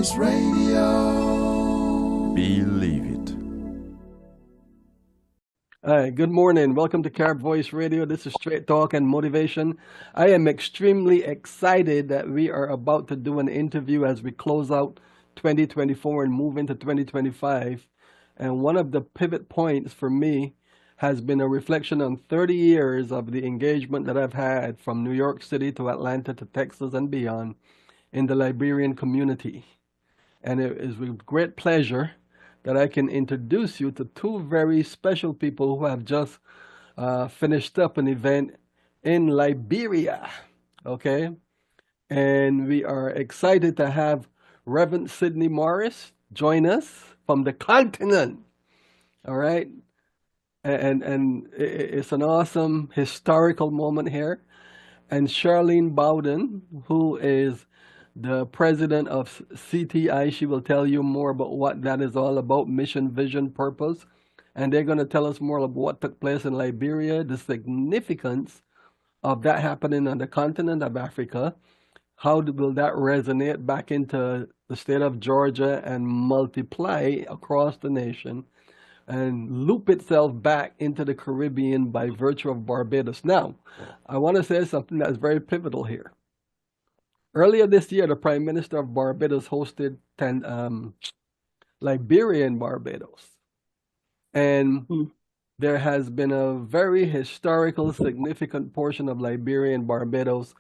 Voice Radio. Believe it. Hi, good morning. Welcome to Carb Voice Radio. This is Straight Talk and Motivation. I am extremely excited that we are about to do an interview as we close out 2024 and move into 2025. And one of the pivot points for me has been a reflection on 30 years of the engagement that I've had from New York City to Atlanta to Texas and beyond in the Liberian community. And it is with great pleasure that I can introduce you to two very special people who have just finished up an event in Liberia, okay? And we are excited to have Reverend Sidney Morris join us from the continent, all right? And it's an awesome historical moment here. And Charlene Bowden, who is the president of CTI, she will tell you more about what that is all about, mission, vision, purpose. And they're going to tell us more about what took place in Liberia, the significance of that happening on the continent of Africa. How will that resonate back into the state of Georgia and multiply across the nation and loop itself back into the Caribbean by virtue of Barbados? Now, I want to say something that's very pivotal here. Earlier this year, the Prime Minister of Barbados hosted Liberia and Barbados. And there has been a very historical, significant portion of Liberia and Barbados.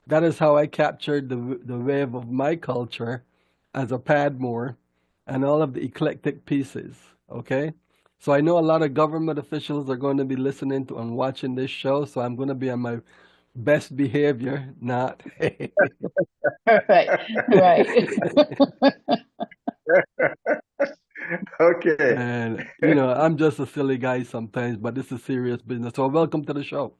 That is how I captured the wave of my culture as a Padmore and all of the eclectic pieces, okay? So I know a lot of government officials are going to be listening to and watching this show, so I'm going to be on my best behavior, not. Right. Okay. And, I'm just a silly guy sometimes, but this is serious business. So welcome to the show.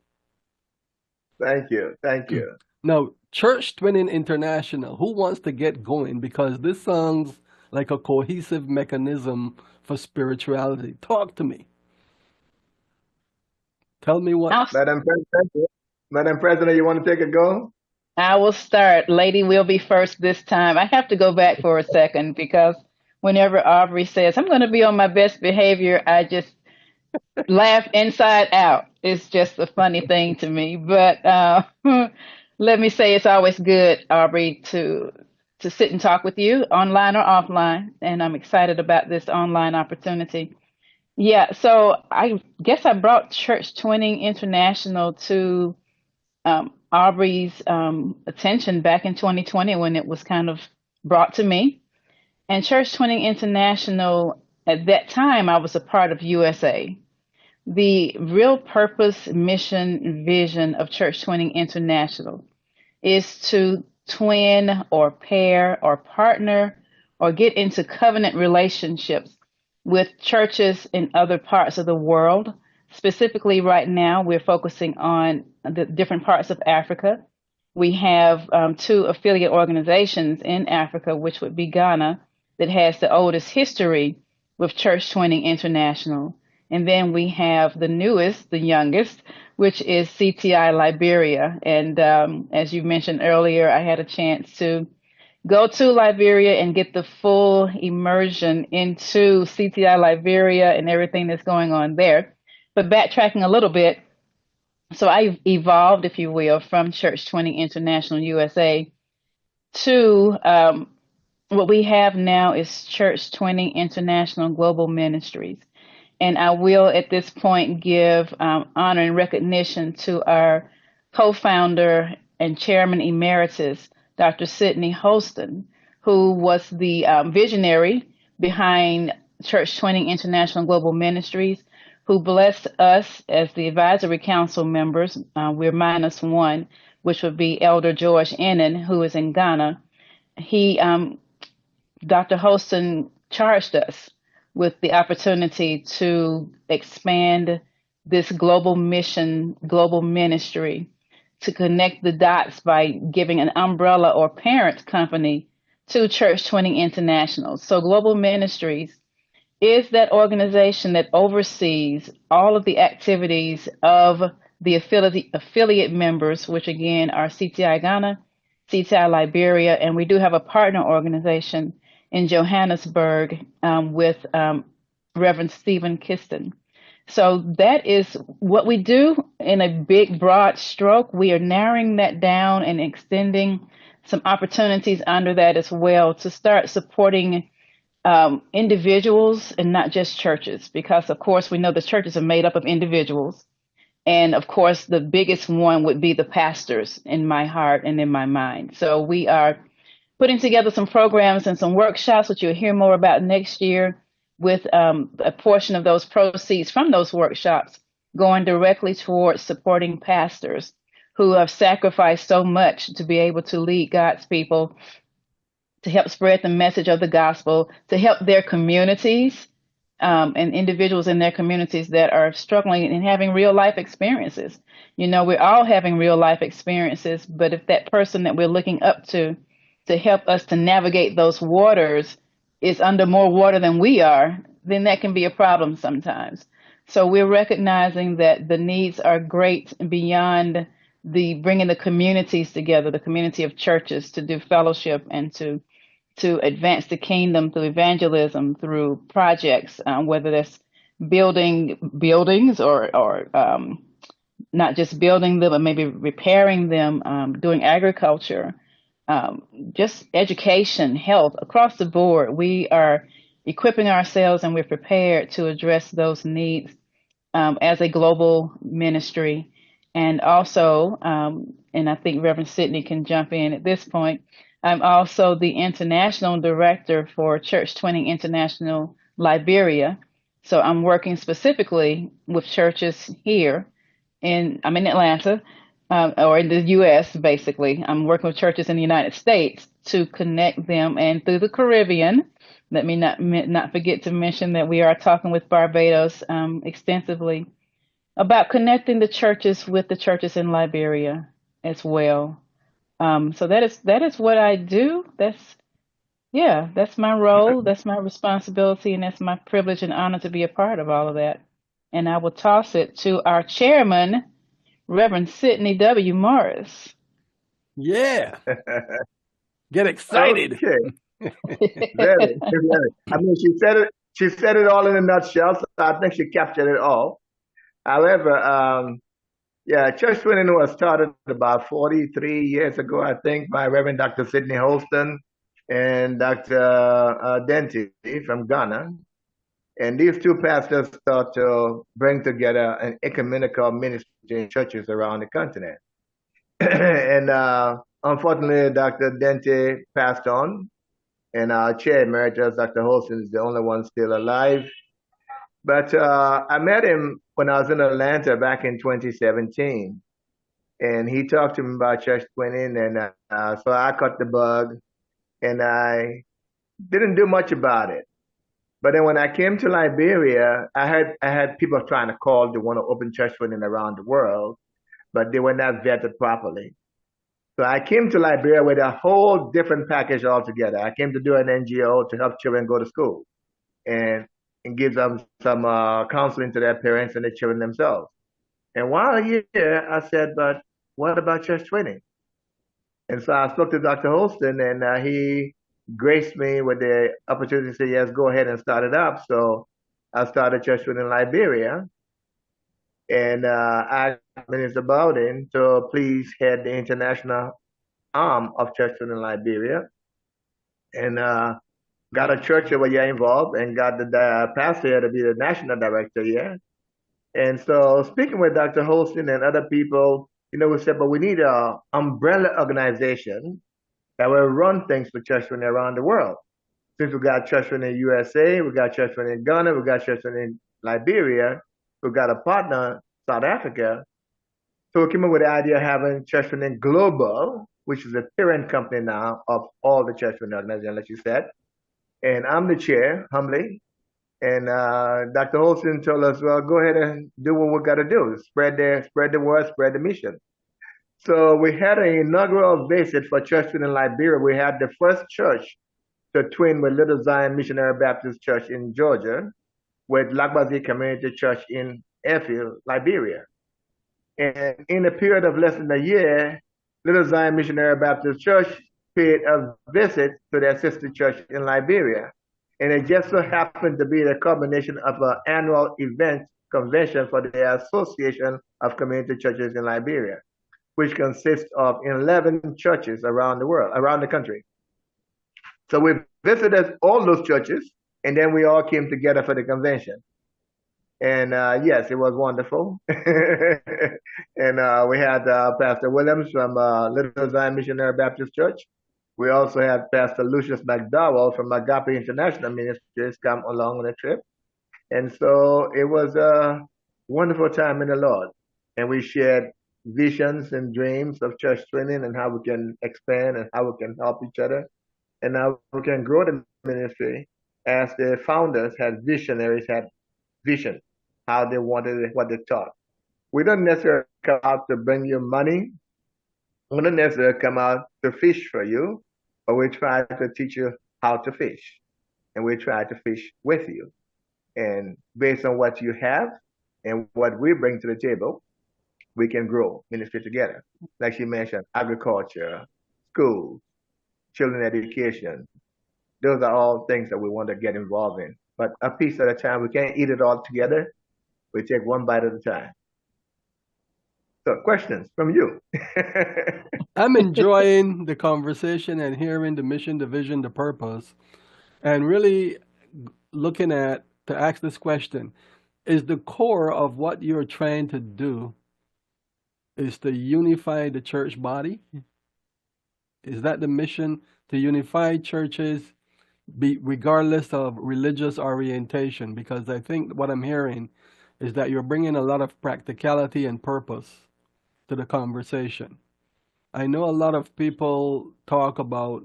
Thank you. Thank you. Now, Church Twinning International, who wants to get going? Because this sounds like a cohesive mechanism for spirituality. Talk to me. Tell me what. Madam President, you want to take a go? I will start. Lady will be first this time. I have to go back for a second because whenever Aubry says, I'm going to be on my best behavior, I just laugh inside out. It's just a funny thing to me. But let me say it's always good, Aubry, to sit and talk with you online or offline. And I'm excited about this online opportunity. Yeah, so I guess I brought Church Twinning International to Aubry's attention back in 2020 when it was kind of brought to me. And Church Twinning International, at that time, I was a part of USA. The real purpose, mission, vision of Church Twinning International is to twin or pair or partner or get into covenant relationships with churches in other parts of the world. Specifically, right now, we're focusing on the different parts of Africa. We have two affiliate organizations in Africa, which would be Ghana, that has the oldest history with Church Twinning International. And then we have the newest, the youngest, which is CTI Liberia. And as you mentioned earlier, I had a chance to go to Liberia and get the full immersion into CTI Liberia and everything that's going on there. But backtracking a little bit, so I evolved, if you will, from Church Twinning International USA to what we have now is Church Twinning International Global Ministries. And I will, at this point, give honor and recognition to our co-founder and chairman emeritus, Dr. Sidney Holston, who was the visionary behind Church Twinning International Global Ministries, who blessed us as the advisory council members. We're -1, which would be Elder George Ennan, who is in Ghana. Dr. Holston charged us with the opportunity to expand this global mission, global ministry, to connect the dots by giving an umbrella or parent company to Church Twinning International. So Global Ministries is that organization that oversees all of the activities of the affiliate members, which again are CTI Ghana, CTI Liberia, and we do have a partner organization in Johannesburg with Reverend Stephen Kiston. So that is what we do in a big, broad stroke. We are narrowing that down and extending some opportunities under that as well to start supporting individuals and not just churches, because of course we know the churches are made up of individuals. And of course, the biggest one would be the pastors in my heart and in my mind. So we are putting together some programs and some workshops, which you'll hear more about next year, with a portion of those proceeds from those workshops going directly towards supporting pastors who have sacrificed so much to be able to lead God's people, to help spread the message of the gospel, to help their communities and individuals in their communities that are struggling and having real life experiences. You know, we're all having real life experiences, but if that person that we're looking up to help us to navigate those waters is under more water than we are, then that can be a problem sometimes. So we're recognizing that the needs are great beyond the bringing the communities together, the community of churches, to do fellowship and to advance the kingdom through evangelism, through projects, whether that's building buildings or not just building them, but maybe repairing them, doing agriculture, just education, health, across the board. We are equipping ourselves and we're prepared to address those needs as a global ministry. And also, and I think Reverend Sidney can jump in at this point, I'm also the international director for Church 20 International Liberia. So I'm working specifically with churches here I'm in Atlanta, or in the U.S. basically. I'm working with churches in the United States to connect them, and through the Caribbean. Let me not forget to mention that we are talking with Barbados extensively about connecting the churches with the churches in Liberia as well. So that is what I do. That's my role, that's my responsibility, and that's my privilege and honor to be a part of all of that. And I will toss it to our chairman, Reverend Sidney W. Morris. Yeah. Get excited. Okay. Very, very. I mean, she said it all in a nutshell, so I think she captured it all. However, yeah, Church 20 was started about 43 years ago, I think, by Reverend Dr. Sidney Holston and Dr. Dente from Ghana. And these two pastors thought to bring together an ecumenical ministry in churches around the continent. And unfortunately, Dr. Dente passed on, and our chair emeritus, Dr. Holston, is the only one still alive. But I met him when I was in Atlanta back in 2017, and he talked to me about Church 20, and so I caught the bug, and I didn't do much about it. But then when I came to Liberia, I had people trying to call to want to open Church 20 around the world, but they were not vetted properly. So I came to Liberia with a whole different package altogether. I came to do an NGO to help children go to school and give them some counseling to their parents and the children themselves. And while here, I said, but what about Church 20? And so I spoke to Dr. Holston, and he graced me with the opportunity to say, yes, go ahead and start it up. So I started Church 20 in Liberia. And I asked Minister Bowden to please head the international arm of Church 20 in Liberia. And got a church over here involved, and got the pastor here to be the national director here. And so speaking with Dr. Holston and other people, we said, but we need an umbrella organization that will run things for Church 20 around the world. Since we got Church 20 in USA, we got Church 20 in Ghana, we got Church 20 in Liberia, we got a partner, South Africa. So we came up with the idea of having Church 20 Global, which is a parent company now of all the Church 20 organizations, like you said. And I'm the chair, humbly. And Dr. Holston told us, well, go ahead and do what we got to do, spread the word, spread the mission. So we had an inaugural visit for Church 20 in Liberia. We had the first church to twin with Little Zion Missionary Baptist Church in Georgia, with Lagbazi Community Church in Airfield, Liberia. And in a period of less than a year, Little Zion Missionary Baptist Church paid a visit to their sister church in Liberia. And it just so happened to be the culmination of an annual event convention for the Association of Community Churches in Liberia, which consists of 11 churches around the world, around the country. So we visited all those churches, and then we all came together for the convention. And yes, it was wonderful. And we had Pastor Williams from Little Zion Missionary Baptist Church. We also had Pastor Lucius McDowell from Agape International Ministries come along on the trip. And so it was a wonderful time in the Lord. And we shared visions and dreams of church training and how we can expand and how we can help each other and how we can grow the ministry as the founders visionaries had vision, how they wanted it, what they taught. We don't necessarily come out to bring you money. We don't necessarily come out to fish for you, but we try to teach you how to fish. And we try to fish with you. And based on what you have and what we bring to the table, we can grow ministry together. Like she mentioned, agriculture, schools, children education. Those are all things that we want to get involved in. But a piece at a time, we can't eat it all together. We take one bite at a time. So questions from you. I'm enjoying the conversation and hearing the mission, the vision, the purpose, and really looking at to ask this question. Is the core of what you're trying to do is to unify the church body? Is that the mission, to unify churches regardless of religious orientation? Because I think what I'm hearing is that you're bringing a lot of practicality and purpose to the conversation. I know a lot of people talk about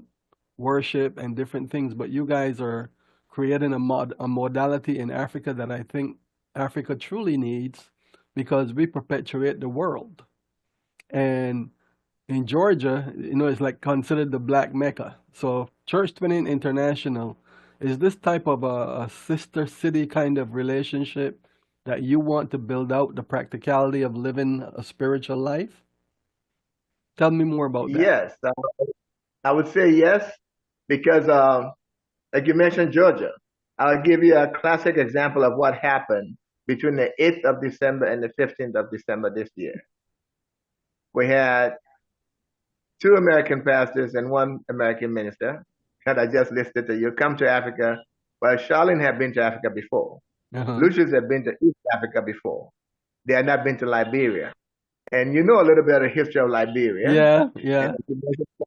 worship and different things, but you guys are creating a modality in Africa that I think Africa truly needs, because we perpetuate the world. And in Georgia, it's like considered the Black Mecca. So Church Twinning International, is this type of a sister city kind of relationship that you want to build out the practicality of living a spiritual life? Tell me more about that. Yes, I would say yes, because like you mentioned Georgia. I'll give you a classic example of what happened between the 8th of December and the 15th of December this year. We had 2 American pastors and 1 American minister that I just listed to you come to Africa. Well, Charlene had been to Africa before. Lucius had been to East Africa before. They had not been to Liberia. And you know a little bit of the history of Liberia. Yeah.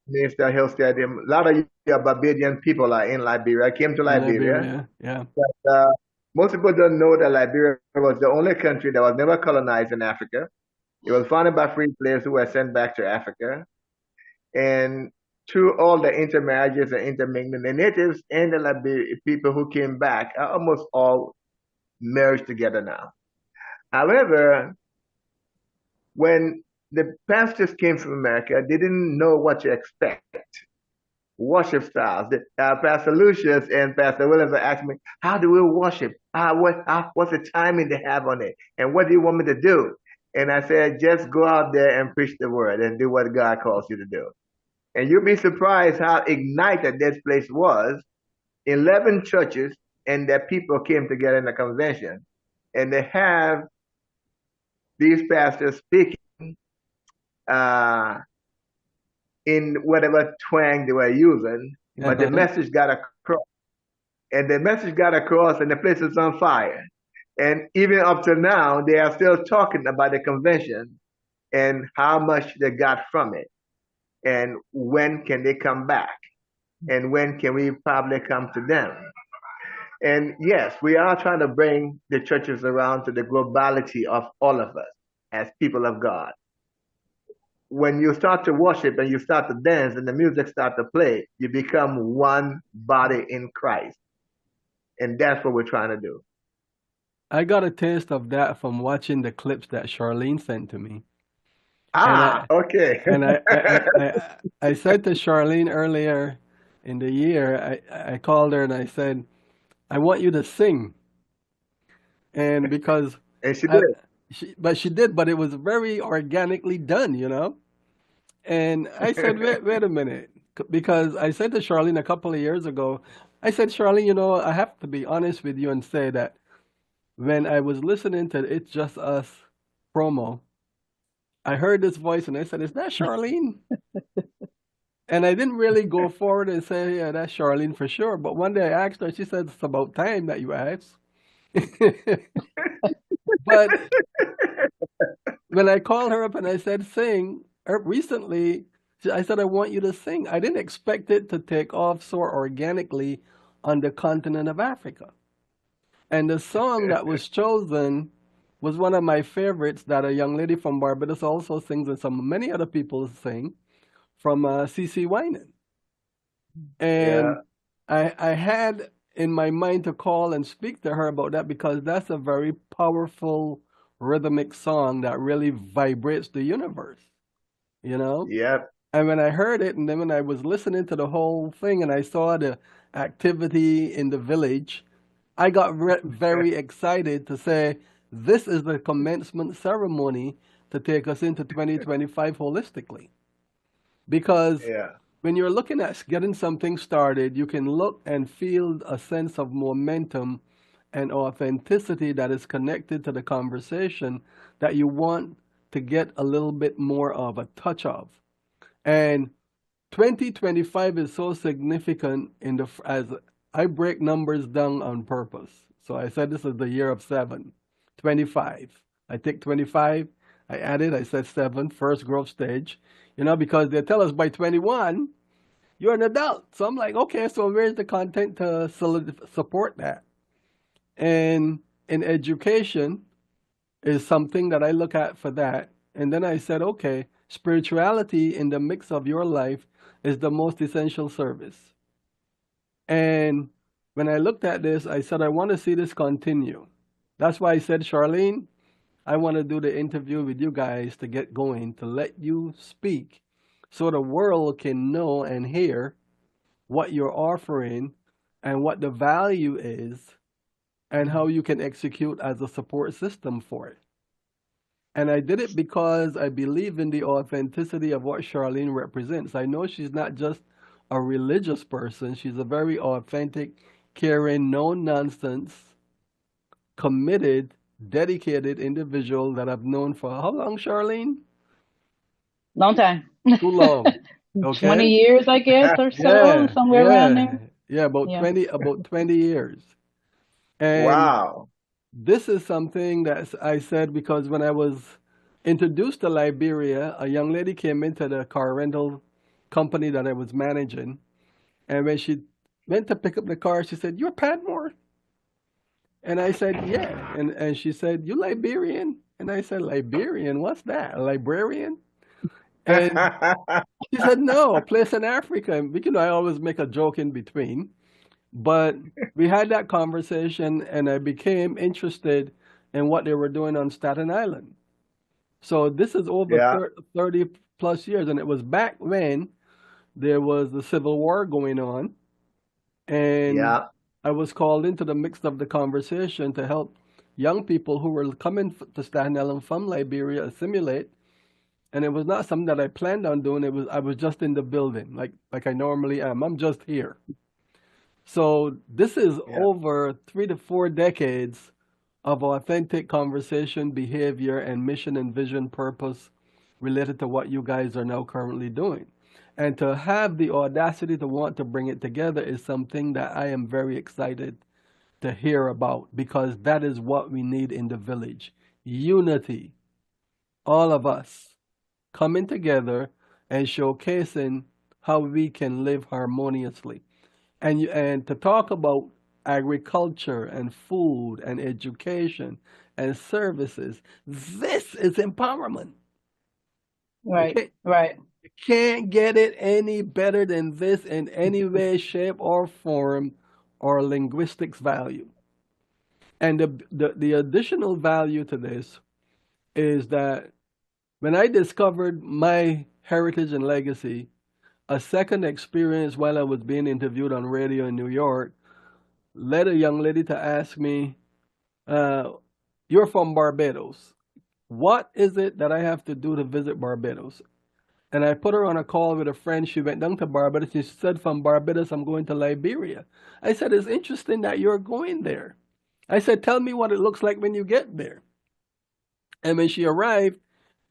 Minister Hill Stadium. A lot of your Barbadian people are in Liberia. I came to Liberia. Yeah. But, most people don't know that Liberia was the only country that was never colonized in Africa. It was founded by free slaves who were sent back to Africa. And through all the intermarriages and intermingling, the natives and the Liberian people who came back are almost all merged together now. However, when the pastors came from America, they didn't know what to expect. Worship styles. Pastor Lucius and Pastor Williams asked me, how do we worship? What's the timing they have on it? And what do you want me to do? And I said, just go out there and preach the word and do what God calls you to do. And you'll be surprised how ignited this place was. 11 churches and their people came together in a convention. And they have these pastors speaking in whatever twang they were using, but the message got across. And the message got across and the place is on fire. And even up to now, they are still talking about the convention and how much they got from it. And when can they come back? And when can we probably come to them? And yes, we are trying to bring the churches around to the globality of all of us as people of God. When you start to worship and you start to dance and the music starts to play, you become one body in Christ. And that's what we're trying to do. I got a taste of that from watching the clips that Charlene sent to me. Okay. And I said to Charlene earlier in the year, I called her and I said, I want you to sing. And because... And she did. She did, but it was very organically done, And I said, wait a minute. because I said to Charlene a couple of years ago, I said, Charlene, you know, I have to be honest with you and say that when I was listening to It's Just Us promo, I heard this voice and I said, is that Charlene? And I didn't really go forward and say, yeah, that's Charlene for sure. But one day I asked her, she said, it's about time that you asked. But when I called her up and I said, sing, recently, I said, I want you to sing. I didn't expect it to take off so organically on the continent of Africa. And the song that was chosen was one of my favorites that a young lady from Barbados also sings, and many other people sing, from CC Winan. And I had in my mind to call and speak to her about that because that's a very powerful rhythmic song that really vibrates the universe, you know? Yep. And when I heard it, and then when I was listening to the whole thing and I saw the activity in the village, I got very excited to say, this is the commencement ceremony to take us into 2025 holistically. Because when you're looking at getting something started, you can look and feel a sense of momentum and authenticity that is connected to the conversation that you want to get a little bit more of a touch of. And 2025 is so significant as I break numbers down on purpose. So I said this is the year of 7, 25. I take 25, I added, I said 7, first growth stage, you know, because they tell us by 21, you're an adult. So I'm like, okay, so where's the content to support that? And in education is something that I look at for that. And then I said, okay, spirituality in the mix of your life is the most essential service. And when I looked at this, I said, I want to see this continue. That's why I said, Charlene, I want to do the interview with you guys to get going, to let you speak so the world can know and hear what you're offering and what the value is and how you can execute as a support system for it. And I did it because I believe in the authenticity of what Charlene represents. I know she's not just a religious person. She's a very authentic, caring, no-nonsense, committed, dedicated individual that I've known for how long, Charlene? Long time. Too long. Okay. 20 years, I guess, or so, somewhere around there. Yeah, about 20 years. And wow. This is something that I said because when I was introduced to Liberia, a young lady came into the car rental company that I was managing. And when she went to pick up the car, she said, "You're Padmore?" And I said, "Yeah." And she said, "You Liberian?" And I said, "Liberian? What's that? A librarian?" And she said, "No, a place in Africa." And you know, I always make a joke in between. But we had that conversation, and I became interested in what they were doing on Staten Island. So this is over 30 plus years, and it was back when there was the Civil War going on, and I was called into the mix of the conversation to help young people who were coming to Staten Island from Liberia assimilate. And it was not something that I planned on doing. I was just in the building, like I normally am. I'm just here. So this is over 3 to 4 decades of authentic conversation, behavior, and mission and vision purpose related to what you guys are now currently doing. And to have the audacity to want to bring it together is something that I am very excited to hear about, because that is what we need in the village. Unity. All of us coming together and showcasing how we can live harmoniously. And to talk about agriculture and food and education and services, this is empowerment. Right. You can't get it any better than this in any way, shape, or form or linguistics value. And the additional value to this is that when I discovered my heritage and legacy, a second experience while I was being interviewed on radio in New York led a young lady to ask me, "You're from Barbados. What is it that I have to do to visit Barbados?" And I put her on a call with a friend. She went down to Barbados. She said, from Barbados, I'm going to Liberia. I said, it's interesting that you're going there. I said, tell me what it looks like when you get there. And when she arrived,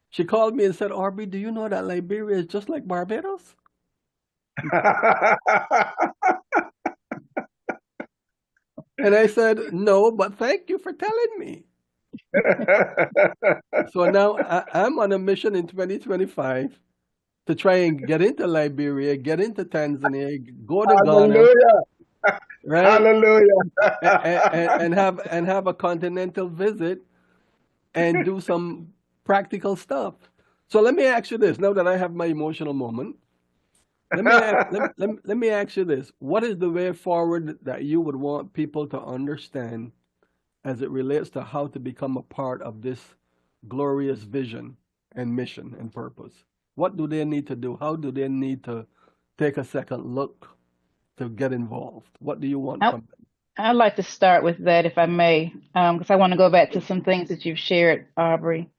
she called me and said, Aubrey, do you know that Liberia is just like Barbados? And I said, no, but thank you for telling me. So now I'm on a mission in 2025 to try and get into Liberia, get into Tanzania, go to Ghana, Hallelujah. right? Hallelujah. And have a continental visit and do some practical stuff. So let me ask you this, now that I have my emotional moment. Let me ask you this. What is the way forward that you would want people to understand as it relates to how to become a part of this glorious vision and mission and purpose? What do they need to do? How do they need to take a second look to get involved? What do you want from them? I'd like to start with that, if I may, because I want to go back to some things that you've shared, Aubrey.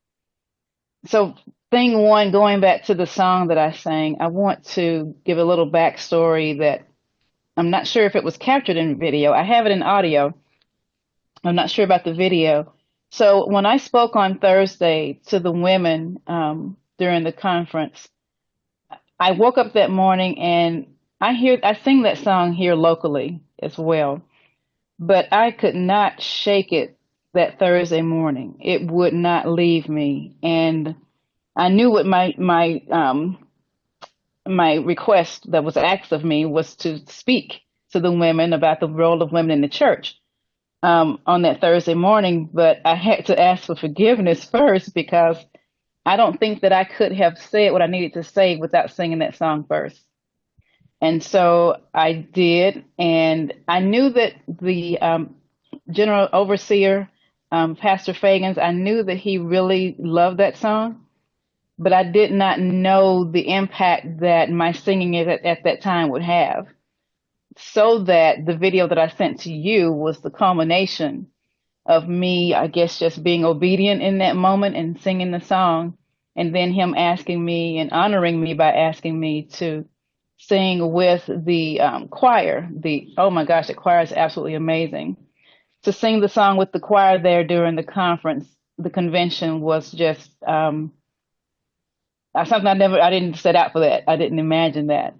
So thing one, going back to the song that I sang, I want to give a little backstory that I'm not sure if it was captured in video. I have it in audio. I'm not sure about the video. So when I spoke on Thursday to the women during the conference, I woke up that morning and I sing that song here locally as well, but I could not shake it that Thursday morning. It would not leave me, and I knew what my request that was asked of me was to speak to the women about the role of women in the church on that Thursday morning. But I had to ask for forgiveness first, because I don't think that I could have said what I needed to say without singing that song first. And so I did, and I knew that the general overseer, Pastor Fagans, I knew that he really loved that song, but I did not know the impact that my singing it at that time would have. So that the video that I sent to you was the culmination of me, I guess, just being obedient in that moment and singing the song, and then him asking me and honoring me by asking me to sing with the choir. Oh my gosh, the choir is absolutely amazing. To sing the song with the choir there during the conference, the convention, was just something I didn't set out for that. I didn't imagine that.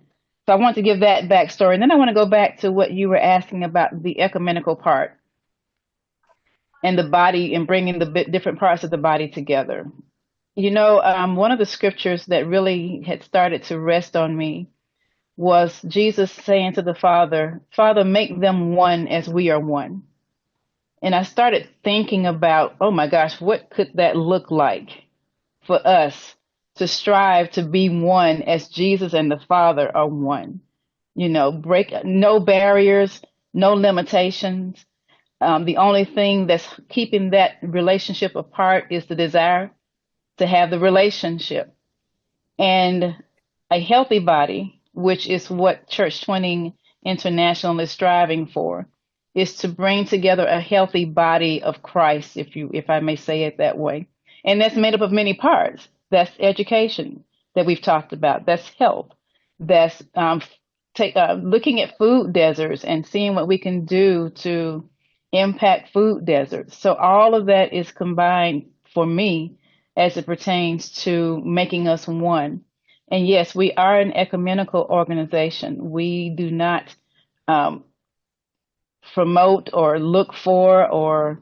So I want to give that backstory. And then I want to go back to what you were asking about the ecumenical part and the body and bringing the different parts of the body together. You know, one of the scriptures that really had started to rest on me was Jesus saying to the Father, Father, make them one as we are one. And I started thinking about, oh my gosh, what could that look like for us to strive to be one as Jesus and the Father are one? You know, break no barriers, no limitations. The only thing that's keeping that relationship apart is the desire to have the relationship. And a healthy body, which is what Church 20 International is striving for, is to bring together a healthy body of Christ, if I may say it that way. And that's made up of many parts. That's education that we've talked about. That's health. That's looking at food deserts and seeing what we can do to impact food deserts. So all of that is combined for me as it pertains to making us one. And yes, we are an ecumenical organization. We do not promote or look for or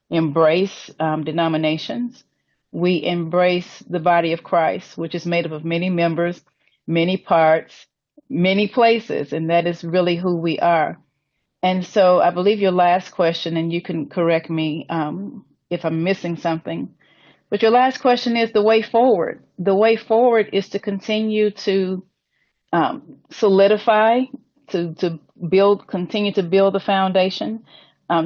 embrace denominations. We embrace the body of Christ, which is made up of many members, many parts, many places, and that is really who we are. And so I believe your last question, and you can correct me if I'm missing something, but your last question is the way forward. The way forward is to continue to solidify, to build, continue to build the foundation.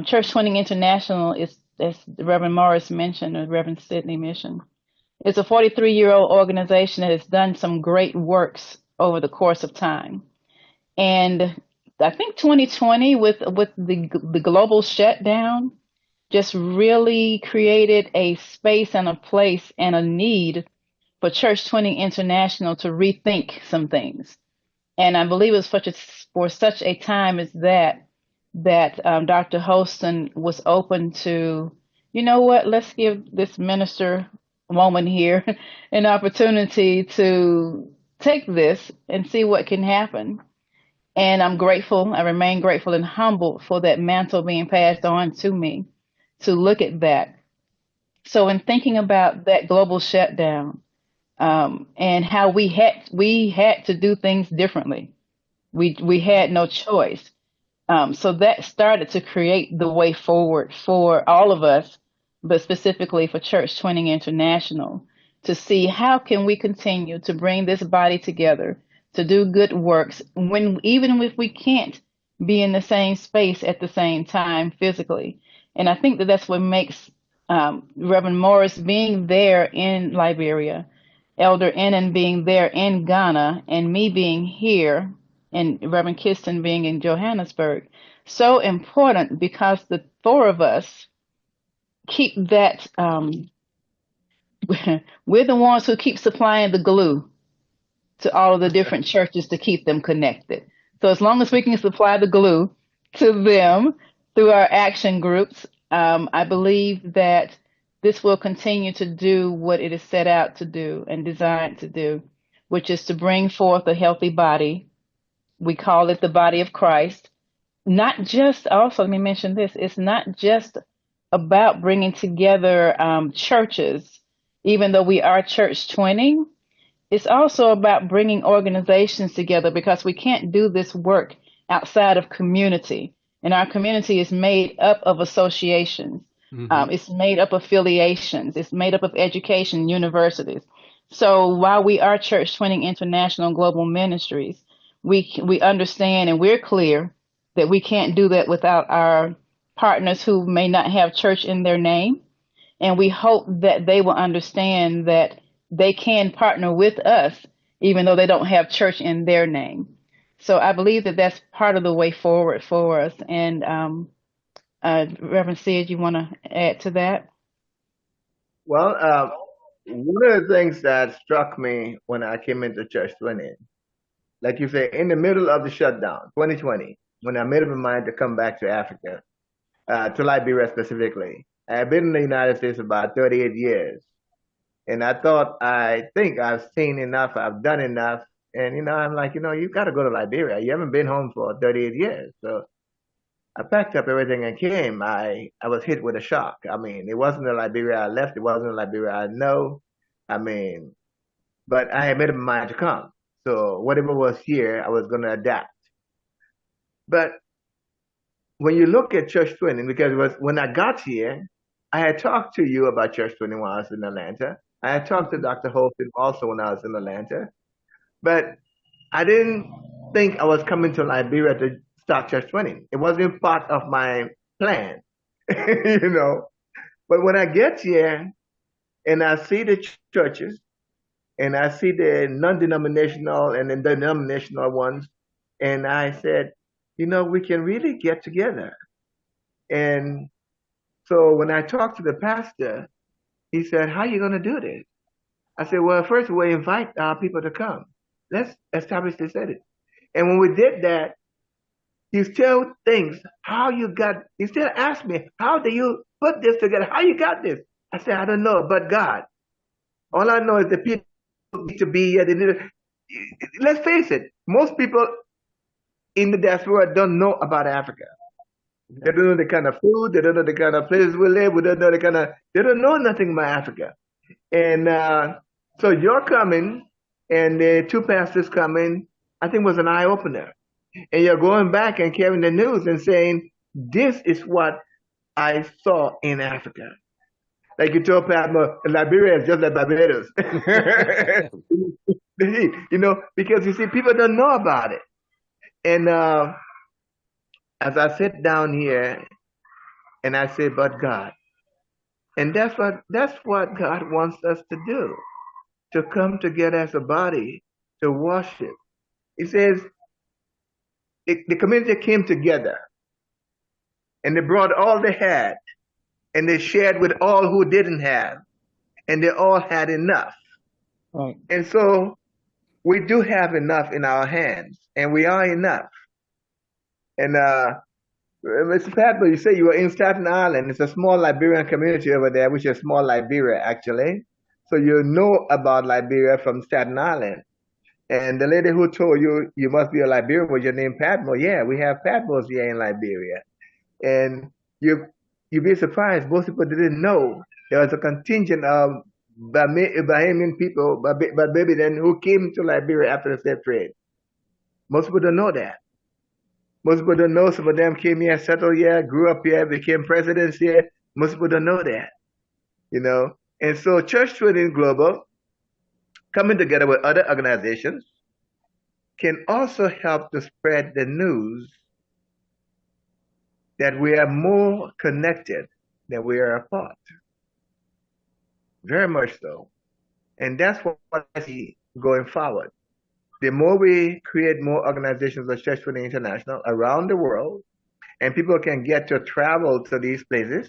Church 20 International is, as Reverend Morris mentioned, or Reverend Sidney mentioned, it's a 43-year-old organization that has done some great works over the course of time. And I think 2020, with the global shutdown, just really created a space and a place and a need for Church 20 International to rethink some things. And I believe it was for such a time as that Dr. Holston was open to, you know what, let's give this minister woman here an opportunity to take this and see what can happen. And I'm grateful, I remain grateful and humbled for that mantle being passed on to me to look at that. So in thinking about that global shutdown, and how we had to do things differently. We had no choice. So that started to create the way forward for all of us, but specifically for Church 20 International, to see how can we continue to bring this body together to do good works even if we can't be in the same space at the same time physically. And I think that that's what makes Reverend Morris being there in Liberia, Elder Ennan being there in Ghana, and me being here, and Reverend Kiston being in Johannesburg, so important, because the four of us keep that, we're the ones who keep supplying the glue to all of the different churches to keep them connected. So as long as we can supply the glue to them through our action groups, I believe that this will continue to do what it is set out to do and designed to do, which is to bring forth a healthy body. We call it the body of Christ. Not just, also, let me mention this, it's not just about bringing together churches, even though we are Church 20. It's also about bringing organizations together, because we can't do this work outside of community. And our community is made up of associations. It's made up of affiliations. It's made up of education universities. So while we are Church 20 International Global Ministries, we understand and we're clear that we can't do that without our partners who may not have church in their name. And we hope that they will understand that they can partner with us, even though they don't have church in their name. So I believe that that's part of the way forward for us. And Reverend Sid, you want to add to that? Well, one of the things that struck me when I came into Church 20, like you say, in the middle of the shutdown, 2020, when I made up my mind to come back to Africa, to Liberia specifically. I had been in the United States about 38 years. And I think I've seen enough, I've done enough. And, I'm like, you got to go to Liberia. You haven't been home for 38 years. So I packed up everything and came. I was hit with a shock. I mean, it wasn't the Liberia I left. It wasn't the Liberia I know. I mean, but I had made up my mind to come. So whatever was here, I was going to adapt. But when you look at Church 20, because it was when I got here, I had talked to you about Church 20 when I was in Atlanta. I had talked to Dr. Holston also when I was in Atlanta. But I didn't think I was coming to Liberia to start Church 20. It wasn't part of my plan, But when I get here and I see the churches and I see the non-denominational and the denominational ones, and I said, we can really get together. And so when I talked to the pastor, he said, how are you going to do this? I said, well, first we invite our people to come. Let's establish this edit. And when we did that, he still thinks he still asked me, how do you put this together? How you got this? I said, I don't know, but God. All I know is the people need to be here. Let's face it, most people in the diaspora don't know about Africa. They don't know the kind of food, they don't know the kind of places we live, they don't know nothing about Africa. And so you're coming, and the two pastors coming, I think was an eye-opener. And you're going back and carrying the news and saying, this is what I saw in Africa. Like you told Padma, Liberia is just like Barbados. Because you see, people don't know about it. And as I sit down here and I say, but God. And that's what God wants us to do, to come together as a body, to worship. He says, the community came together and they brought all they had and they shared with all who didn't have, and they all had enough. Right. And so we do have enough in our hands, and we are enough. And Mr. Padma, you say you were in Staten Island. It's a small Liberian community over there, which is small Liberia, actually. So you know about Liberia from Staten Island. And the lady who told you you must be a Liberian was your name Padmo. Yeah, we have Padmos here in Liberia. And you you'd be surprised. Most people didn't know there was a contingent of Bahamian people, Barbadian, who came to Liberia after the slave trade. Most people don't know that. Most people don't know. Some of them came here, settled here, grew up here, became presidents here. Most people don't know that, you know. And so, Church Training Global, coming together with other organizations, can also help to spread the news that we are more connected than we are apart. Very much so. And that's what I see going forward. The more we create more organizations like Church Training International around the world, and people can get to travel to these places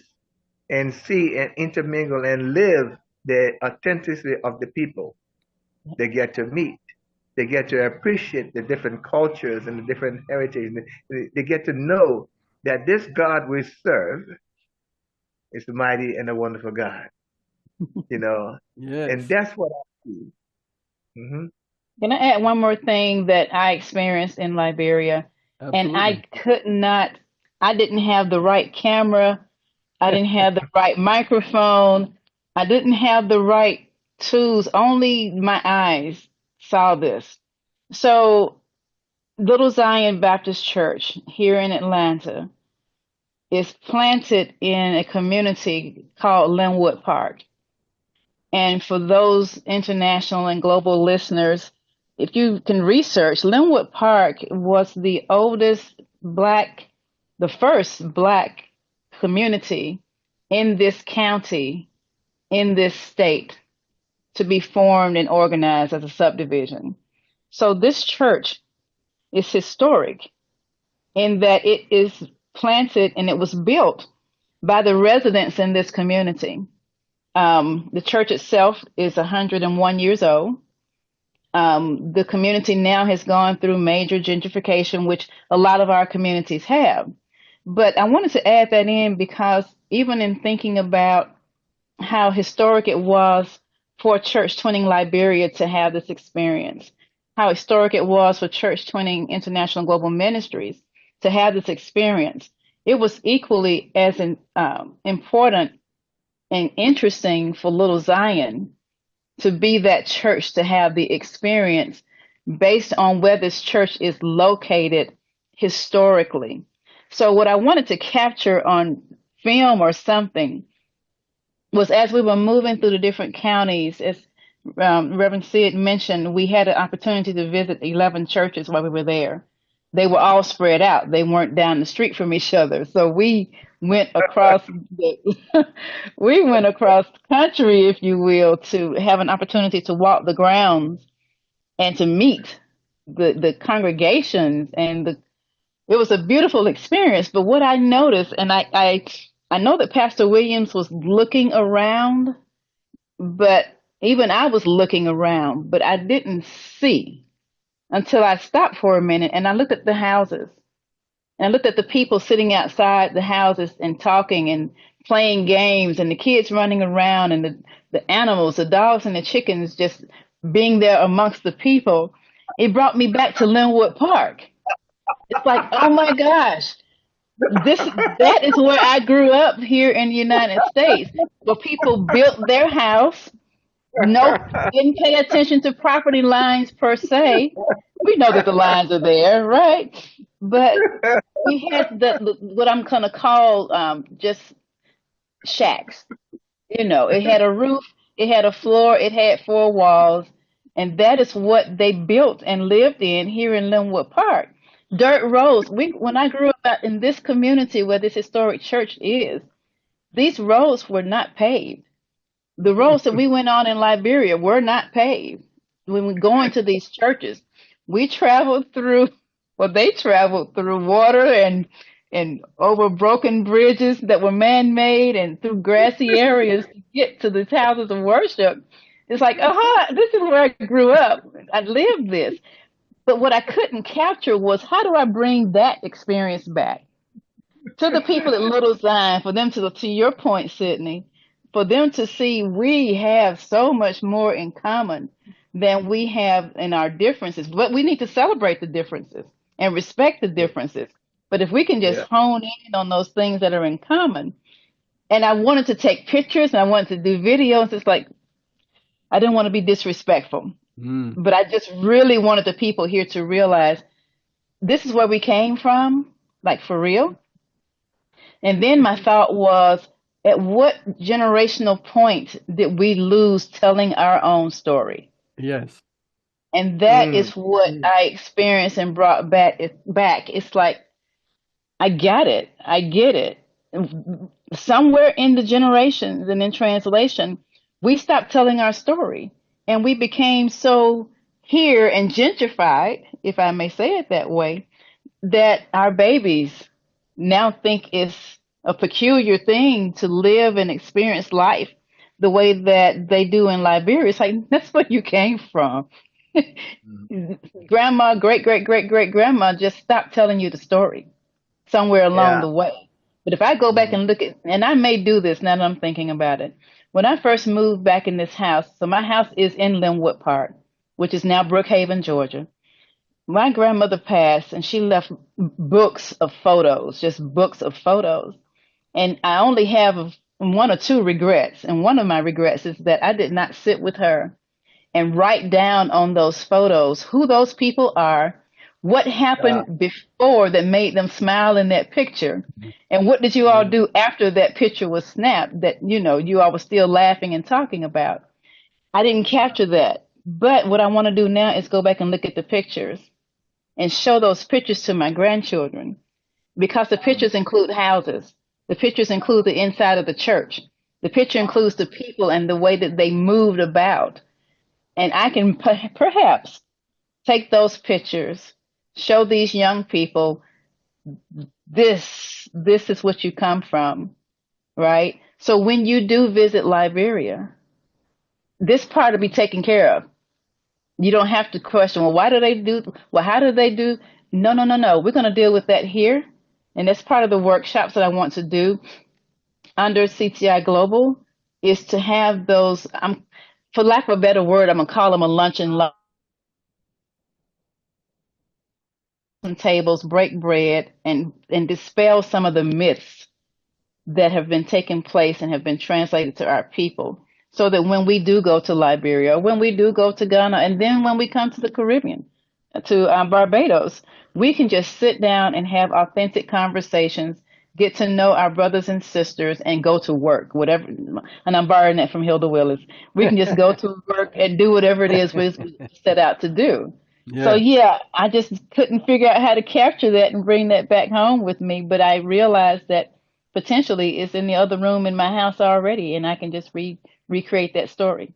and see and intermingle and live the authenticity of the people they get to meet. They get to appreciate the different cultures and the different heritage. They get to know that this God we serve is the mighty and the wonderful God, you know. And Yes, that's what I see. Hmm. Can I add one more thing that I experienced in Liberia? And absolutely. I didn't have the right camera. I didn't have the right microphone. I didn't have the right tools. Only my eyes saw this. So, Little Zion Baptist Church here in Atlanta is planted in a community called Linwood Park. And for those international and global listeners, if you can research, Linwood Park was the oldest the first black community in this county, in this state, to be formed and organized as a subdivision. So this church is historic in that it is planted and it was built by the residents in this community. The church itself is 101 years old. The community now has gone through major gentrification, which a lot of our communities have. But I wanted to add that in because even in thinking about how historic it was for Church Twinning Liberia to have this experience, how historic it was for Church Twinning International Global Ministries to have this experience, it was equally as important and interesting for Little Zion to be that church to have the experience based on where this church is located historically. So, what I wanted to capture on film or something was as we were moving through the different counties, as Reverend Sid mentioned, we had an opportunity to visit 11 churches while we were there. They were all spread out. They weren't down the street from each other. So we went across we went across country, if you will, to have an opportunity to walk the grounds and to meet the congregations it was a beautiful experience. But what I noticed, and I know that Pastor Williams was looking around, but even I was looking around, but I didn't see until I stopped for a minute and I looked at the houses and I looked at the people sitting outside the houses and talking and playing games and the kids running around and the animals, the dogs and the chickens just being there amongst the people. It brought me back to Linwood Park. It's like, oh my gosh, that is where I grew up here in the United States, where people built their house. No, didn't pay attention to property lines per se. We know that the lines are there, right? But we had what I'm gonna call just shacks. You know, it had a roof, it had a floor, it had four walls, and that is what they built and lived in here in Linwood Park. Dirt roads. When I grew up in this community where this historic church is, these roads were not paved. The roads that we went on in Liberia were not paved. When we go into these churches, we traveled through, well, they traveled through water and over broken bridges that were man-made and through grassy areas to get to the houses of worship. It's like, this is where I grew up. I lived this. But what I couldn't capture was, how do I bring that experience back to the people at Little Zion, for them to your point, Sidney, for them to see we have so much more in common than we have in our differences. But we need to celebrate the differences and respect the differences. But if we can just Yeah. hone in on those things that are in common, and I wanted to take pictures and I wanted to do videos, it's like I didn't want to be disrespectful, but I just really wanted the people here to realize this is where we came from, like for real. And then my thought was, at what generational point did we lose telling our own story? Yes. And that is what I experienced and brought back. It's like, I got it. I get it. Somewhere in the generations and in translation, we stopped telling our story and we became so here and gentrified, if I may say it that way, that our babies now think it's a peculiar thing to live and experience life the way that they do in Liberia. It's like, that's where you came from. Grandma, great, great, great, great grandma just stopped telling you the story somewhere along Yeah. the way. But if I go back and look at, and I may do this now that I'm thinking about it, when I first moved back in this house, so my house is in Linwood Park, which is now Brookhaven, Georgia. My grandmother passed and she left books of photos, just books of photos. And I only have one or two regrets. And one of my regrets is that I did not sit with her and write down on those photos who those people are, what happened before that made them smile in that picture, and what did you all do after that picture was snapped that, you all were still laughing and talking about. I didn't capture that. But what I want to do now is go back and look at the pictures and show those pictures to my grandchildren, because the pictures include houses. The pictures include the inside of the church. The picture includes the people and the way that they moved about. And I can perhaps take those pictures, show these young people, this is what you come from, right? So when you do visit Liberia, this part will be taken care of. You don't have to question, well, why do they do, well, how do they do? No. We're going to deal with that here. And that's part of the workshops that I want to do under CTI Global, is to have those, for lack of a better word, I'm going to call them a lunch and learn tables, break bread, and dispel some of the myths that have been taking place and have been translated to our people, so that when we do go to Liberia, when we do go to Ghana, and then when we come to the Caribbean, to Barbados, we can just sit down and have authentic conversations, get to know our brothers and sisters, and go to work, whatever. And I'm borrowing that from Hilda Willis. We can just go to work and do whatever it is we set out to do. Yeah. So yeah, I just couldn't figure out how to capture that and bring that back home with me. But I realized that potentially it's in the other room in my house already, and I can just recreate that story.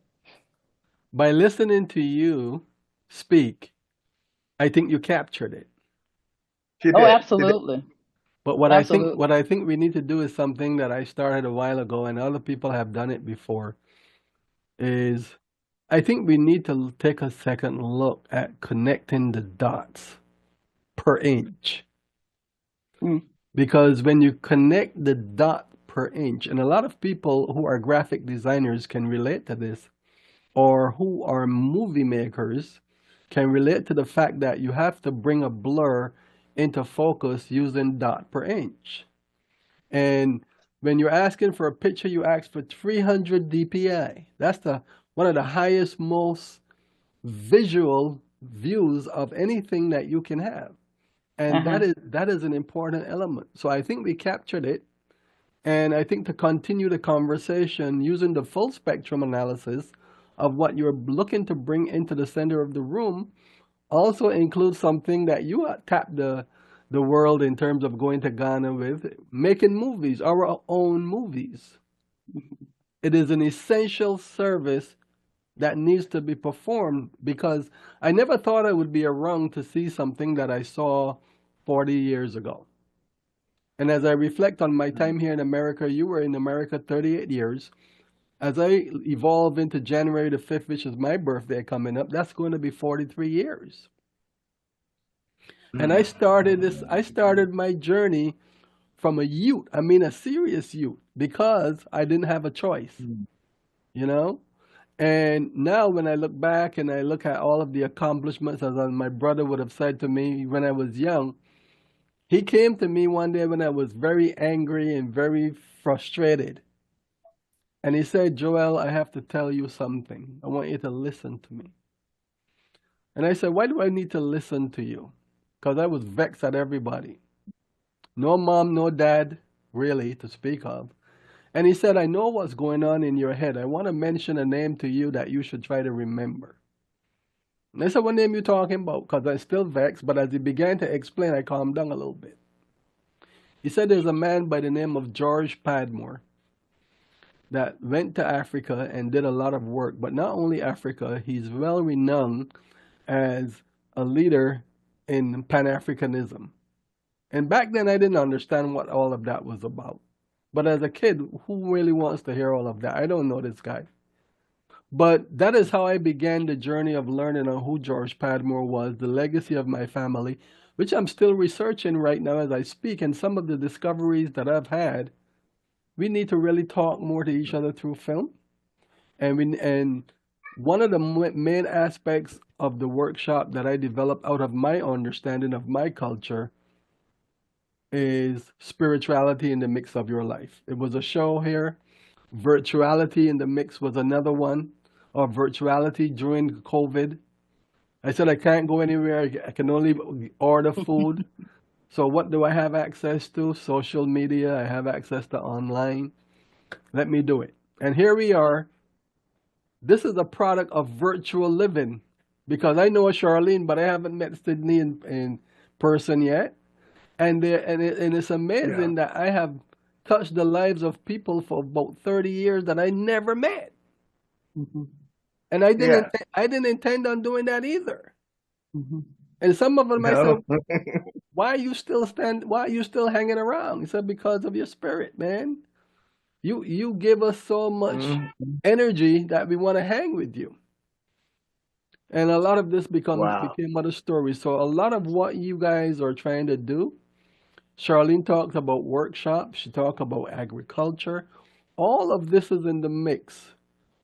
By listening to you speak, I think you captured it. Oh, absolutely. But what I think we need to do is something that I started a while ago, and other people have done it before, is I think we need to take a second look at connecting the dots per inch. Because when you connect the dot per inch, and a lot of people who are graphic designers can relate to this, or who are movie makers can relate to the fact that you have to bring a blur into focus using dot per inch. And when you're asking for a picture, you ask for 300 dpi. That's one of the highest, most visual views of anything that you can have. And that is an important element. So I think we captured it. And I think to continue the conversation using the full spectrum analysis of what you're looking to bring into the center of the room also includes something that you tap the world in terms of going to Ghana with, making movies, our own movies. It is an essential service that needs to be performed, because I never thought I would be around to see something that I saw 40 years ago. And as I reflect on my time here in America, you were in America 38 years. As I evolve into January the 5th, which is my birthday coming up, that's going to be 43 years. And I started my journey from a youth, I mean a serious youth, because I didn't have a choice, you know? And now when I look back and I look at all of the accomplishments, as my brother would have said to me when I was young, he came to me one day when I was very angry and very frustrated. And he said, Joel, I have to tell you something. I want you to listen to me. And I said, why do I need to listen to you? Because I was vexed at everybody. No mom, no dad, really, to speak of. And he said, I know what's going on in your head. I want to mention a name to you that you should try to remember. And I said, what name you talking about? Because I'm still vexed, but as he began to explain, I calmed down a little bit. He said there's a man by the name of George Padmore that went to Africa and did a lot of work. But not only Africa, he's well renowned as a leader in Pan-Africanism. And back then, I didn't understand what all of that was about. But as a kid, who really wants to hear all of that? I don't know this guy. But that is how I began the journey of learning on who George Padmore was, the legacy of my family, which I'm still researching right now as I speak. And some of the discoveries that I've had, we need to really talk more to each other through film. And one of the main aspects of the workshop that I developed out of my understanding of my culture is spirituality in the mix of your life. It was a show here. Virtuality in the mix was another one, or virtuality during COVID. I said I can't go anywhere. I can only order food. So what do I have access to? Social media. I have access to online. Let me do it. And here we are. This is a product of virtual living, because I know Charlene, but I haven't met Sidney in person yet. And it's amazing that I have touched the lives of people for about 30 years that I never met. And I didn't intend on doing that either. And some of them I said, why are you still hanging around? He said, because of your spirit, man. You give us so much energy that we want to hang with you. And a lot of this became other stories. So a lot of what you guys are trying to do, Charlene talked about workshops. She talked about agriculture. All of this is in the mix.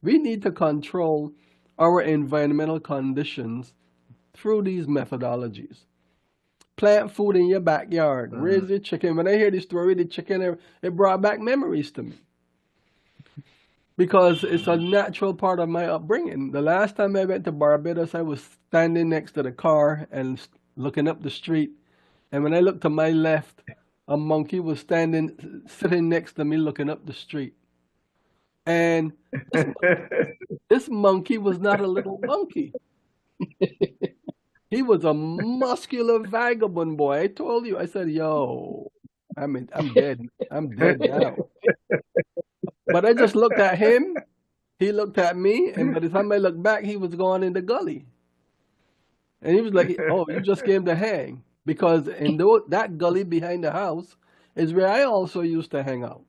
We need to control our environmental conditions through these methodologies. Plant food in your backyard. Raise your chicken. When I hear this story, the chicken, it brought back memories to me. Because it's a natural part of my upbringing. The last time I went to Barbados, I was standing next to the car and looking up the street. And when I looked to my left, a monkey was sitting next to me looking up the street. And this monkey was not a little monkey. He was a muscular vagabond boy. I told you, I said, yo, I'm dead. I'm dead now. But I just looked at him. He looked at me. And by the time I looked back, he was gone in the gully. And he was like, oh, you just came to hang. Because in that gully behind the house is where I also used to hang out.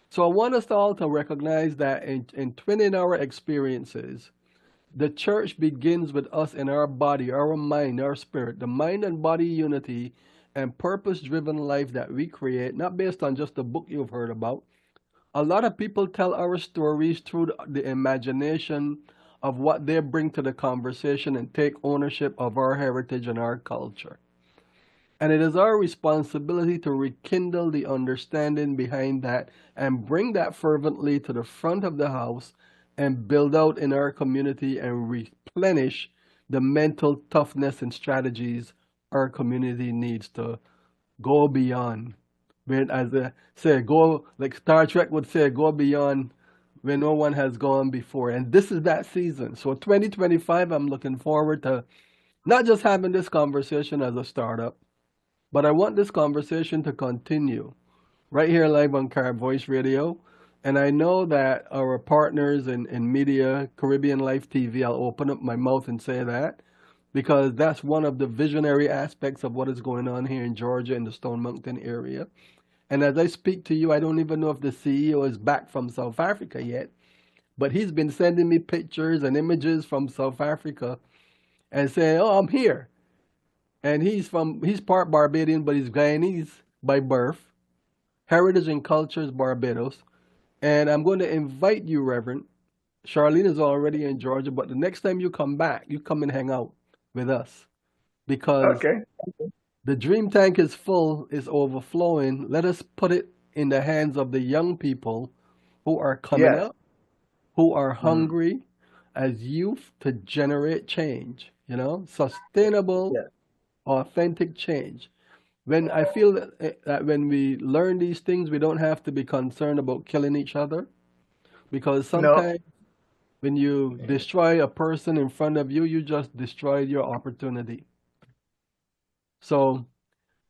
So I want us all to recognize that in twinning our experiences, the church begins with us in our body, our mind, our spirit, the mind and body unity and purpose-driven life that we create, not based on just the book you've heard about. A lot of people tell our stories through the imagination of what they bring to the conversation and take ownership of our heritage and our culture. And it is our responsibility to rekindle the understanding behind that and bring that fervently to the front of the house and build out in our community and replenish the mental toughness and strategies our community needs to go beyond. When, as I say, go, like Star Trek would say, go beyond where no one has gone before. And this is that season. So 2025, I'm looking forward to not just having this conversation as a startup, but I want this conversation to continue right here live on Carib Voice Radio. And I know that our partners in media, Caribbean Life TV, I'll open up my mouth and say that, because that's one of the visionary aspects of what is going on here in Georgia in the Stone Mountain area. And as I speak to you, I don't even know if the CEO is back from South Africa yet, but he's been sending me pictures and images from South Africa and saying, "Oh, I'm here." And he's part Barbadian, but he's Guyanese by birth. Heritage and culture is Barbados. And I'm going to invite you, Reverend. Charlene is already in Georgia, but the next time you come back, you come and hang out with us because Okay. the dream tank is full, is overflowing. Let us put it in the hands of the young people who are coming Yes. up, who are Mm. hungry as youth to generate change, sustainable, Yes. authentic change. When I feel that when we learn these things, we don't have to be concerned about killing each other because No. sometimes when you destroy a person in front of you, you just destroyed your opportunity. So,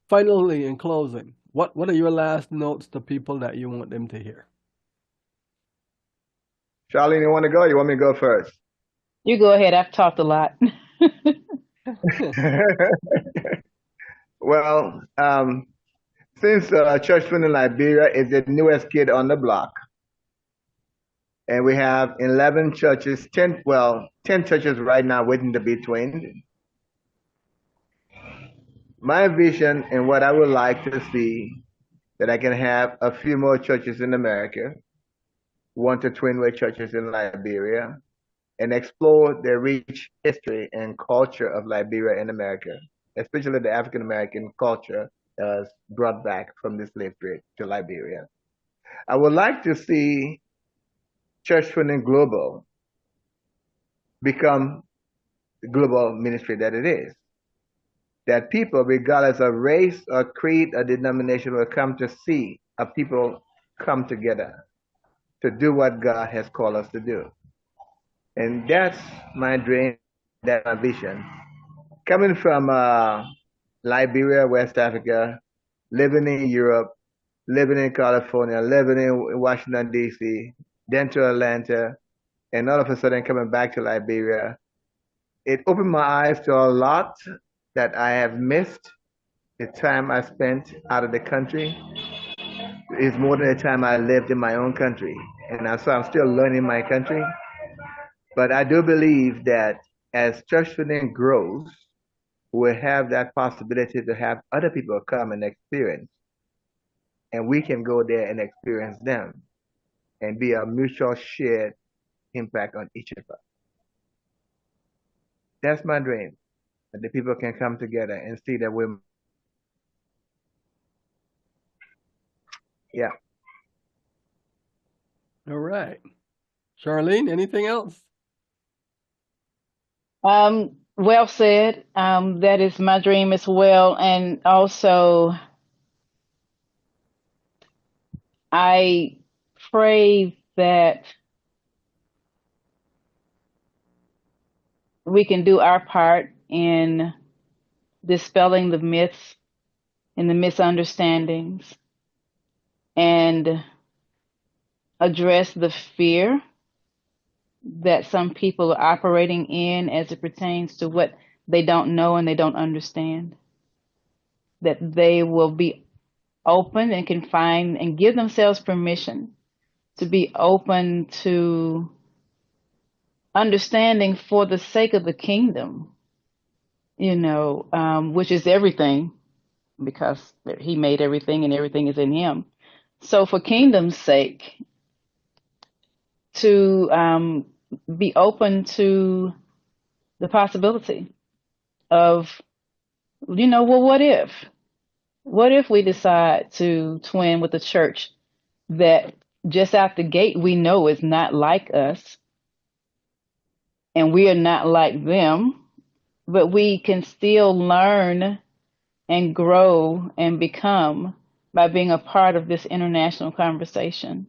finally, in closing, what are your last notes to people that you want them to hear? Charlene, you want to go? You want me to go first? You go ahead. I've talked a lot. Well, since Churchman in Liberia is the newest kid on the block, and we have 11 churches, 10 churches right now waiting to be twined. My vision and what I would like to see that I can have a few more churches in America, one to twin with churches in Liberia, and explore the rich history and culture of Liberia and America, especially the African American culture that was brought back from the slave trade to Liberia. I would like to see Church Funding Global become the global ministry that it is. That people, regardless of race or creed or denomination, will come to see a people come together to do what God has called us to do. And that's my dream, that's my vision. Coming from Liberia, West Africa, living in Europe, living in California, living in Washington, D.C., then to Atlanta, and all of a sudden coming back to Liberia, it opened my eyes to a lot that I have missed. The time I spent out of the country is more than the time I lived in my own country. And so I'm still learning my country. But I do believe that as church funding grows, we'll have that possibility to have other people come and experience. And we can go there and experience them and be a mutual shared impact on each of us. That's my dream, that the people can come together and see that we're, yeah. All right. Charlene, anything else? Well said. That is my dream as well. And also, I pray that we can do our part in dispelling the myths and the misunderstandings and address the fear that some people are operating in as it pertains to what they don't know and they don't understand. That they will be open and can find and give themselves permission to be open to understanding for the sake of the kingdom, which is everything, because he made everything and everything is in him. So for kingdom's sake, to be open to the possibility of, well, what if? What if we decide to twin with a church that just out the gate we know is not like us and we are not like them, but we can still learn and grow and become by being a part of this international conversation.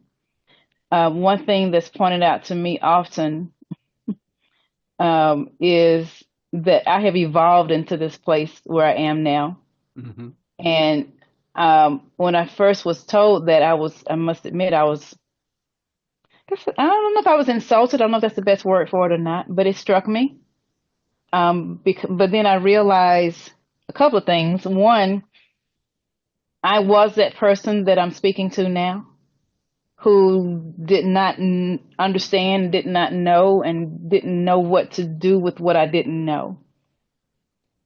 One thing that's pointed out to me often is that I have evolved into this place where I am now. Mm-hmm. And when I first was told that, I must admit, I don't know if I was insulted. I don't know if that's the best word for it or not, but it struck me. But then I realized a couple of things. One, I was that person that I'm speaking to now, who did not understand, did not know, and didn't know what to do with what I didn't know.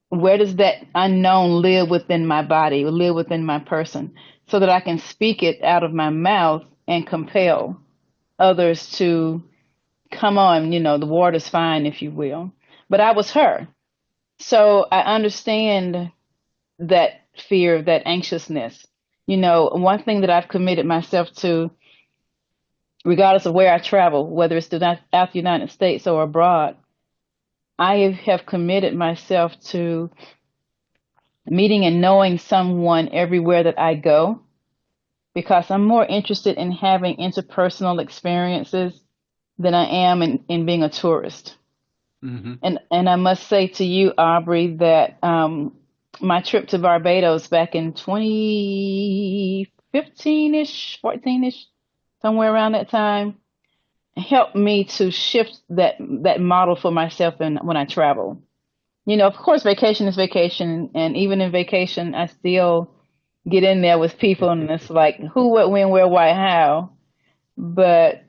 Where does that unknown live within my body, live within my person, so that I can speak it out of my mouth and compel others to come on, the water's fine, if you will. But I was her. So I understand that fear, that anxiousness. One thing that I've committed myself to, regardless of where I travel, whether it's out the United States or abroad, I have committed myself to meeting and knowing someone everywhere that I go, because I'm more interested in having interpersonal experiences than I am in being a tourist. Mm-hmm. And I must say to you, Aubry, that my trip to Barbados back in 2015-ish, 14-ish, somewhere around that time, helped me to shift that model for myself and when I travel. Of course, vacation is vacation, and even in vacation, I still get in there with people, and it's like who, what, when, where, why, how. But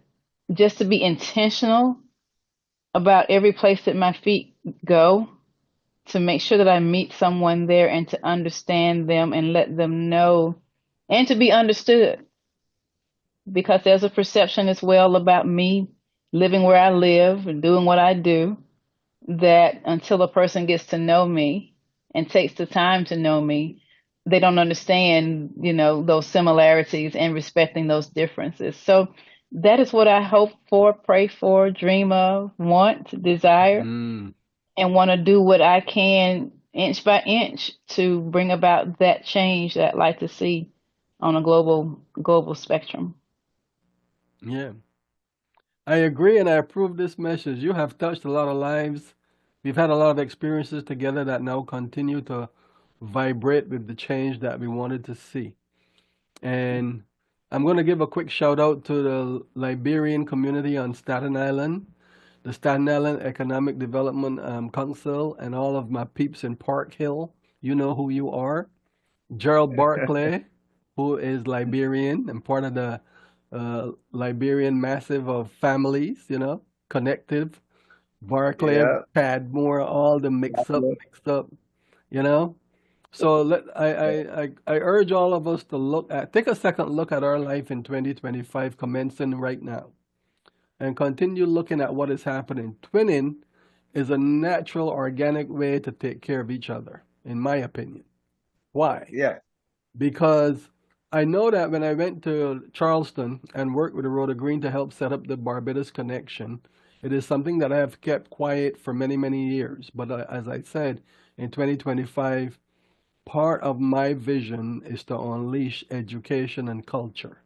just to be intentional about every place that my feet go, to make sure that I meet someone there and to understand them and let them know and to be understood, because there's a perception as well about me living where I live and doing what I do, that until a person gets to know me and takes the time to know me, they don't understand, those similarities and respecting those differences. So that is what I hope for, pray for, dream of, want, desire, Mm. and want to do what I can inch by inch to bring about that change that I'd like to see on a global spectrum. Yeah. I agree and I approve this message. You have touched a lot of lives. We've had a lot of experiences together that now continue to vibrate with the change that we wanted to see. And I'm going to give a quick shout out to the Liberian community on Staten Island, the Staten Island Economic Development Council, and all of my peeps in Park Hill. You know who you are. Gerald Barclay, who is Liberian and part of the Liberian massive of families, connective. Barclay, Yeah. Padmore, all the mixed up, you know. So I urge all of us to take a second look at our life in 2025, commencing right now, and continue looking at what is happening. Twinning is a natural, organic way to take care of each other, in my opinion. Why? Yeah. Because I know that when I went to Charleston and worked with the Rhoda Green to help set up the Barbados connection, it is something that I have kept quiet for many, many years. But as I said, in 2025, part of my vision is to unleash education and culture.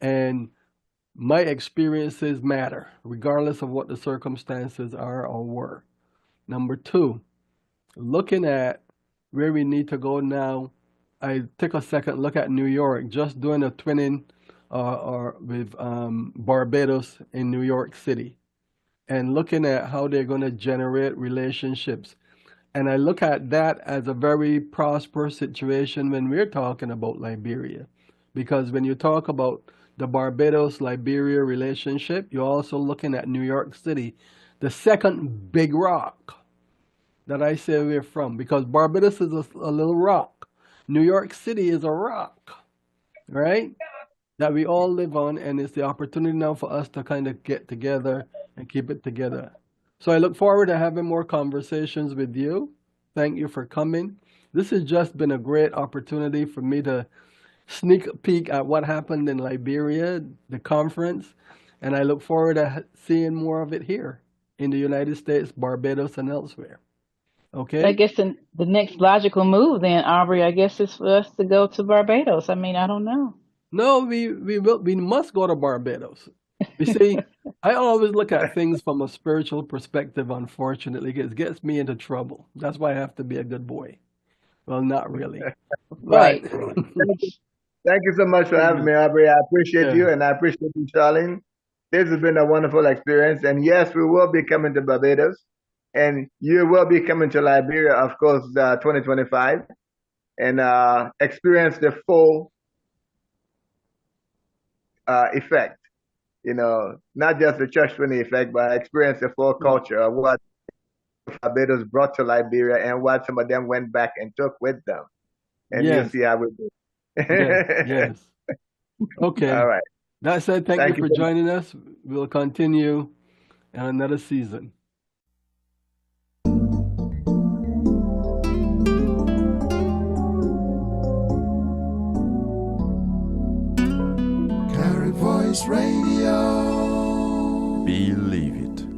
And my experiences matter, regardless of what the circumstances are or were. Number two, looking at where we need to go now, I take a second look at New York, just doing a twinning or with Barbados in New York City, and looking at how they're going to generate relationships. And I look at that as a very prosperous situation when we're talking about Liberia. Because when you talk about the Barbados Liberia relationship, you're also looking at New York City, the second big rock that I say we're from. Because Barbados is a little rock. New York City is a rock, right? That we all live on, and it's the opportunity now for us to kind of get together and keep it together. So I look forward to having more conversations with you. Thank you for coming. This has just been a great opportunity for me to sneak a peek at what happened in Liberia, the conference, and I look forward to seeing more of it here in the United States, Barbados, and elsewhere. I Okay? guess the next logical move then, Aubry, I guess, is for us to go to Barbados. I mean, I don't know. No, we must go to Barbados. You see, I always look at things from a spiritual perspective, unfortunately. It gets me into trouble. That's why I have to be a good boy. Well, not really. But Right. Thank you so much for having me, Aubry. I appreciate yeah. you and I appreciate you, Charlene. This has been a wonderful experience. And yes, we will be coming to Barbados. And you will be coming to Liberia, of course, 2025. and experience the full effect. Not just the church 20 effect, but experience the full culture of what Barbados brought to Liberia and what some of them went back and took with them. And Yes. you see how we do. Yes. Okay. All right. That said, thank Thank you you for so much. joining us. We'll continue in another season. Carry Voice Radio. Believe it.